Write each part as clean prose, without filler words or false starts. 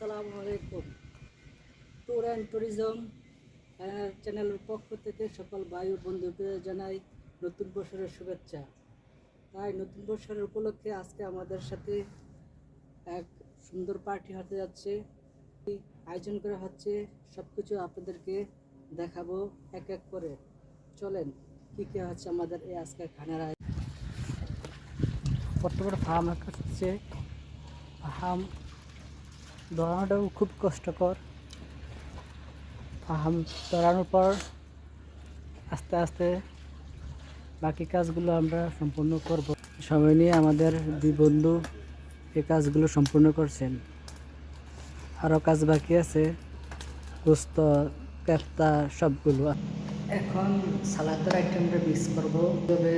আসসালামু আলাইকুম। Tour and tourism চ্যানেলের পক্ষ থেকে সকল ভাই ও বন্ধুদের জানাই নতুন বছরের শুভেচ্ছা। তাই নতুন বছরের উপলক্ষে আজকে আমাদের সাথে এক সুন্দর পার্টি হতে যাচ্ছে, আয়োজন করা হচ্ছে। সব কিছু আপনাদেরকে দেখাবো এক এক করে। চলেন কী কী হচ্ছে আমাদের এই আজকের খানার আয়োজন। বর্তমানে ফার্ম হচ্ছে, ফার্ম ধরানোটাও খুব কষ্টকর। ফার্ম ধরানোর পর আস্তে আস্তে বাকি কাজগুলো আমরা সম্পূর্ণ করব। সময় নিয়ে আমাদের দুই বন্ধু এই কাজগুলো সম্পূর্ণ করছেন। আরও কাজ বাকি আছে, গোস্ত, পেপ্তা সবগুলো। এখন সালাদের আইটেমটা মিক্স করবো, তবে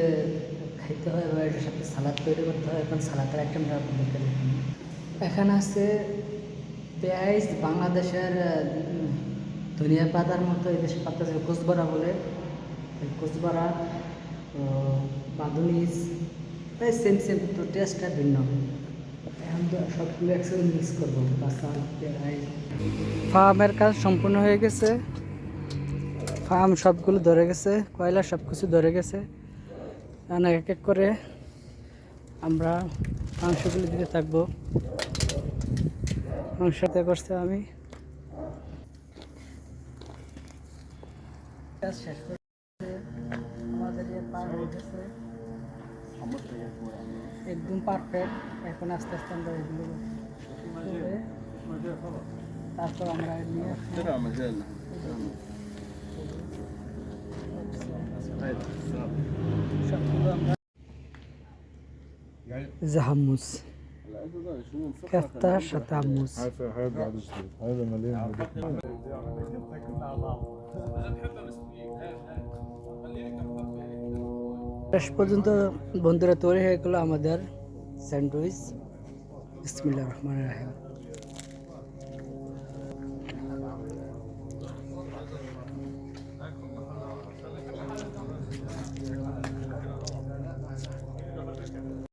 খাইতে হয় বা এটার সাথে সালাদ তৈরি করতে হয়। এখন সালাদের আইটেমটা আপনাদেরকে দেখুন। এখানে আছে পেঁয়াজ, বাংলাদেশের ধনিয়া পাতার মতো এই দেশে পাতা কুচবরা বলে, এই কুচবরা, বাদুনিস, তাই সেম সেম, তো টেস্টটা ভিন্ন। এখন তো সবগুলো একসাথে মিক্স করবো। কাঁচা পেঁয়াজ। ফার্মের কাজ সম্পূর্ণ হয়ে গেছে, ফার্ম সবগুলো ধরে গেছে, কয়লা সব কিছু ধরে গেছে। এখন এক এক করে আমরা মাংসগুলো দিতে থাকবো। মাংসতে করছে আমি কাজ শেষ করে আমাদের পার হয়ে গেছে একদম পারফেক্ট। এখন আস্তে আস্তে আমরা এগুলো তারপর আমরা নিয়ে সবগুলো আমরা জাহামুস كفتة شتاموس। هذا مليان. শেষ পর্যন্ত বন্ধুরা তৈরি হয়ে গেল আমাদের স্যান্ডউইচ। বিসমিল্লাহির রহমানির রহিম।